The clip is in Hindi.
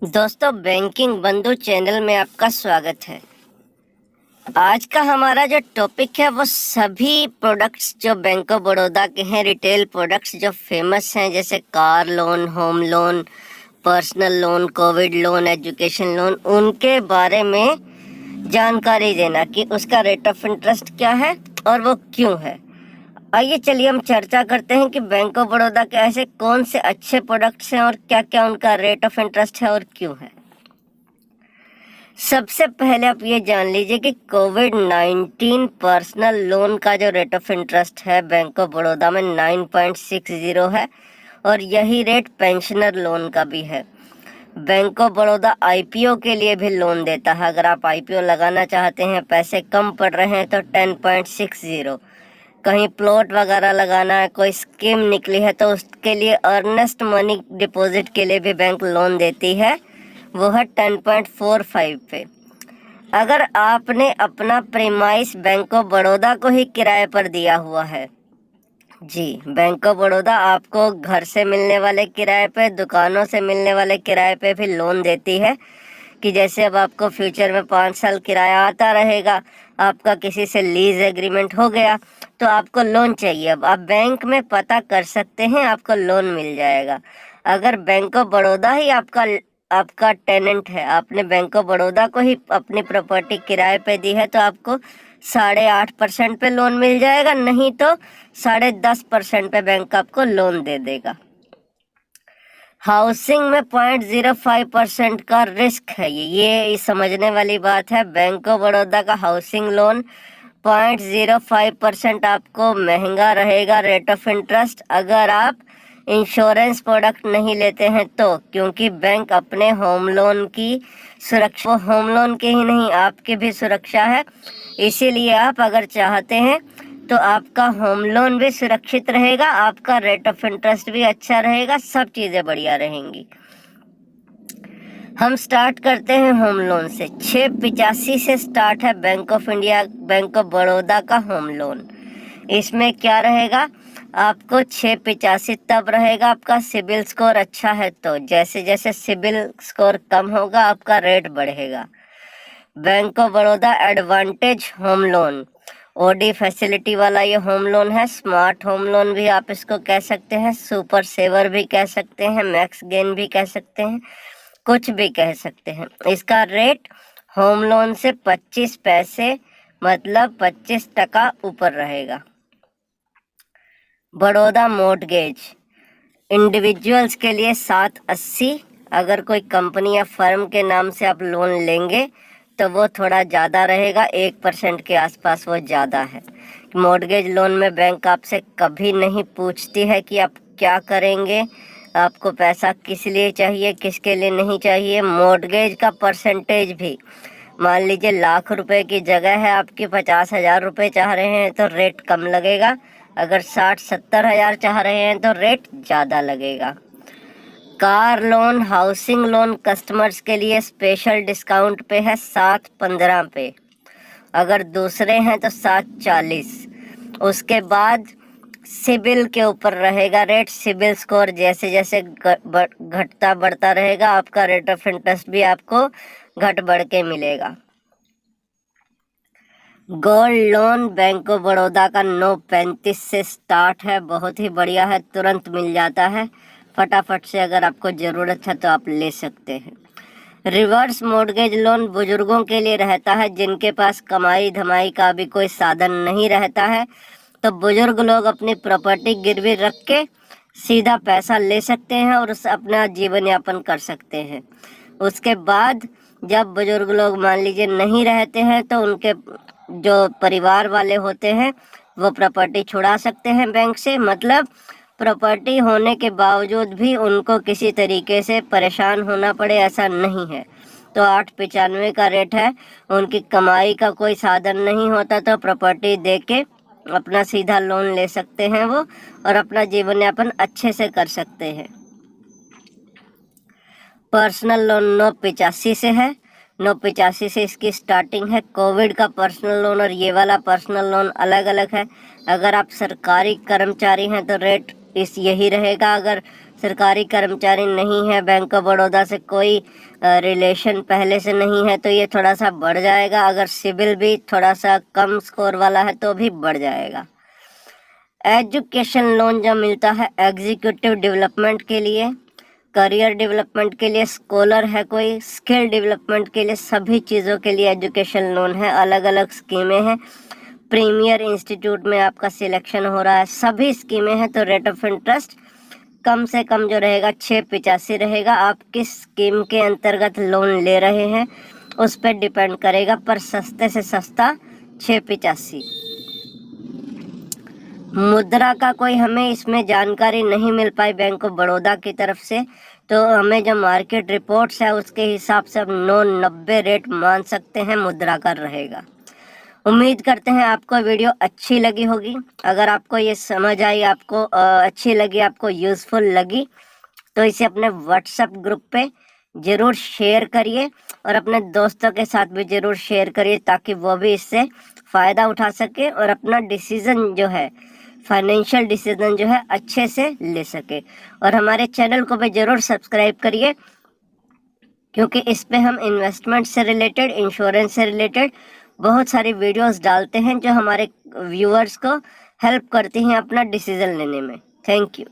दोस्तों, बैंकिंग बंधु चैनल में आपका स्वागत है। आज का हमारा जो टॉपिक है वो सभी प्रोडक्ट्स जो बैंक ऑफ बड़ौदा के हैं, रिटेल प्रोडक्ट्स जो फेमस हैं, जैसे car loan, home loan, personal loan, Covid loan, education loan, उनके बारे में जानकारी देना कि उसका रेट ऑफ इंटरेस्ट क्या है और वो क्यों है। आइए चलिए हम चर्चा करते हैं कि बैंक ऑफ बड़ौदा के ऐसे कौन से अच्छे प्रोडक्ट्स हैं और क्या क्या उनका रेट ऑफ इंटरेस्ट है और क्यों है। सबसे पहले आप ये जान लीजिए कि कोविड-19 पर्सनल लोन का जो रेट ऑफ इंटरेस्ट है बैंक ऑफ बड़ौदा में 9.60 है और यही रेट पेंशनर लोन का भी है। बैंक ऑफ बड़ौदा आईपीओ के लिए भी लोन देता है। अगर आप आईपीओ लगाना चाहते हैं, पैसे कम पड़ रहे हैं तो 10.60, कहीं प्लॉट वगैरह लगाना है, कोई स्कीम निकली है तो उसके लिए अर्नेस्ट मनी डिपॉजिट के लिए भी बैंक लोन देती है, वो है 10.45 पे। अगर आपने अपना प्रीमाइस बैंक ऑफ बड़ौदा को ही किराए पर दिया हुआ है, जी, बैंक ऑफ बड़ौदा आपको घर से मिलने वाले किराए पे, दुकानों से मिलने वाले किराए पे भी लोन देती है कि जैसे अब आपको फ्यूचर में 5 साल किराया आता रहेगा, आपका किसी से लीज एग्रीमेंट हो गया तो आपको लोन चाहिए, अब आप बैंक में पता कर सकते हैं, आपको लोन मिल जाएगा। अगर बैंक ऑफ बड़ौदा ही आपका टेनेंट है, आपने बैंक ऑफ बड़ौदा को ही अपनी प्रॉपर्टी किराए पे दी है, तो आपको 8.5% पे लोन मिल जाएगा, नहीं तो 10.5% पे बैंक आपको लोन दे देगा। हाउसिंग में 0.05% का रिस्क है, ये समझने वाली बात है। बैंक ऑफ बड़ौदा का हाउसिंग लोन 0.05% आपको महंगा रहेगा रेट ऑफ इंटरेस्ट, अगर आप इंश्योरेंस प्रोडक्ट नहीं लेते हैं तो, क्योंकि बैंक अपने होम लोन की सुरक्षा, वो होम लोन के ही नहीं आपकी भी सुरक्षा है, इसीलिए आप अगर चाहते हैं तो आपका होम लोन भी सुरक्षित रहेगा, आपका रेट ऑफ इंटरेस्ट भी अच्छा रहेगा, सब चीज़ें बढ़िया रहेंगी। हम स्टार्ट करते हैं होम लोन से। 685 से स्टार्ट है बैंक ऑफ बड़ौदा का होम लोन। इसमें क्या रहेगा, आपको 685 तब रहेगा आपका सिबिल स्कोर अच्छा है, तो जैसे जैसे सिबिल स्कोर कम होगा आपका रेट बढ़ेगा। Bank of Baroda advantage home loan, OD facility वाला ये होम लोन है। स्मार्ट होम लोन भी आप इसको कह सकते हैं, सुपर सेवर भी कह सकते हैं, मैक्स गेन भी कह सकते हैं, कुछ भी कह सकते हैं। इसका रेट होम लोन से 25 पैसे मतलब 25% ऊपर रहेगा। बड़ौदा मॉर्टगेज इंडिविजुअल्स के लिए 780, अगर कोई कंपनी या फर्म के नाम से आप लोन लेंगे तो वो थोड़ा ज़्यादा रहेगा, 1% के आसपास वो ज़्यादा है। मॉर्टगेज लोन में बैंक आपसे कभी नहीं पूछती है कि आप क्या करेंगे, आपको पैसा किस लिए चाहिए, किसके लिए नहीं चाहिए। मॉर्टगेज का परसेंटेज भी, मान लीजिए लाख रुपए की जगह है आपकी 50,000 रुपये चाह रहे हैं तो रेट कम लगेगा, अगर 60-70 हज़ार चाह रहे हैं तो रेट ज़्यादा लगेगा। Car loan, housing loan customers के लिए स्पेशल डिस्काउंट पे है 7.15 पे, अगर दूसरे हैं तो 7.40। उसके बाद सिबिल के ऊपर रहेगा रेट, सिबिल स्कोर जैसे जैसे घटता बढ़ता रहेगा, आपका रेट ऑफ इंटरेस्ट भी आपको घट बढ़ के मिलेगा। Gold loan bank of Baroda का 9.35 से स्टार्ट है, बहुत ही बढ़िया है, तुरंत मिल जाता है, फटाफट से अगर आपको ज़रूरत है तो आप ले सकते हैं। रिवर्स मॉर्टगेज लोन बुजुर्गों के लिए रहता है, जिनके पास कमाई धमाई का भी कोई साधन नहीं रहता है, तो बुजुर्ग लोग अपनी प्रॉपर्टी गिरवी रख के सीधा पैसा ले सकते हैं और उससे अपना जीवन यापन कर सकते हैं। उसके बाद जब बुजुर्ग लोग मान लीजिए नहीं रहते हैं तो उनके जो परिवार वाले होते हैं वो प्रॉपर्टी छुड़ा सकते हैं बैंक से, मतलब प्रॉपर्टी होने के बावजूद भी उनको किसी तरीके से परेशान होना पड़े ऐसा नहीं है। तो 8.95 का रेट है, उनकी कमाई का कोई साधन नहीं होता तो प्रॉपर्टी दे के अपना सीधा लोन ले सकते हैं वो, और अपना जीवन यापन अच्छे से कर सकते हैं। पर्सनल लोन 9.85 से है, 9.85 से इसकी स्टार्टिंग है। कोविड का पर्सनल लोन और ये वाला पर्सनल लोन अलग अलग है। अगर आप सरकारी कर्मचारी हैं तो रेट यही रहेगा, अगर सरकारी कर्मचारी नहीं है, बैंक ऑफ बड़ौदा से कोई रिलेशन पहले से नहीं है, तो ये थोड़ा सा बढ़ जाएगा। अगर सिविल भी थोड़ा सा कम स्कोर वाला है तो भी बढ़ जाएगा। एजुकेशन लोन जो मिलता है एग्जीक्यूटिव डेवलपमेंट के लिए, करियर डेवलपमेंट के लिए, स्कॉलर है कोई, स्किल डेवलपमेंट के लिए, सभी चीज़ों के लिए एजुकेशन लोन है। अलग अलग स्कीमें हैं। प्रीमियर इंस्टीट्यूट में आपका सिलेक्शन हो रहा है, सभी स्कीमें हैं। तो रेट ऑफ इंटरेस्ट कम से कम जो रहेगा 6.85 रहेगा। आप किस स्कीम के अंतर्गत लोन ले रहे हैं उस पर डिपेंड करेगा, पर सस्ते से सस्ता 6.85। मुद्रा का कोई हमें इसमें जानकारी नहीं मिल पाई बैंक ऑफ बड़ौदा की तरफ से, तो हमें जो मार्केट रिपोर्ट्स है उसके हिसाब से अब 9.90 रेट मान सकते हैं मुद्रा का रहेगा। उम्मीद करते हैं आपको वीडियो अच्छी लगी होगी। अगर आपको ये समझ आई, आपको अच्छी लगी, आपको यूज़फुल लगी, तो इसे अपने व्हाट्सएप ग्रुप पे ज़रूर शेयर करिए और अपने दोस्तों के साथ भी ज़रूर शेयर करिए, ताकि वो भी इससे फ़ायदा उठा सके और अपना डिसीज़न जो है, फाइनेंशियल डिसीजन जो है, अच्छे से ले सके। और हमारे चैनल को भी ज़रूर सब्सक्राइब करिए, क्योंकि इस पे हम इन्वेस्टमेंट से रिलेटेड, इंश्योरेंस से रिलेटेड बहुत सारी वीडियोस डालते हैं जो हमारे व्यूअर्स को हेल्प करती हैं अपना डिसीजन लेने में। Thank you.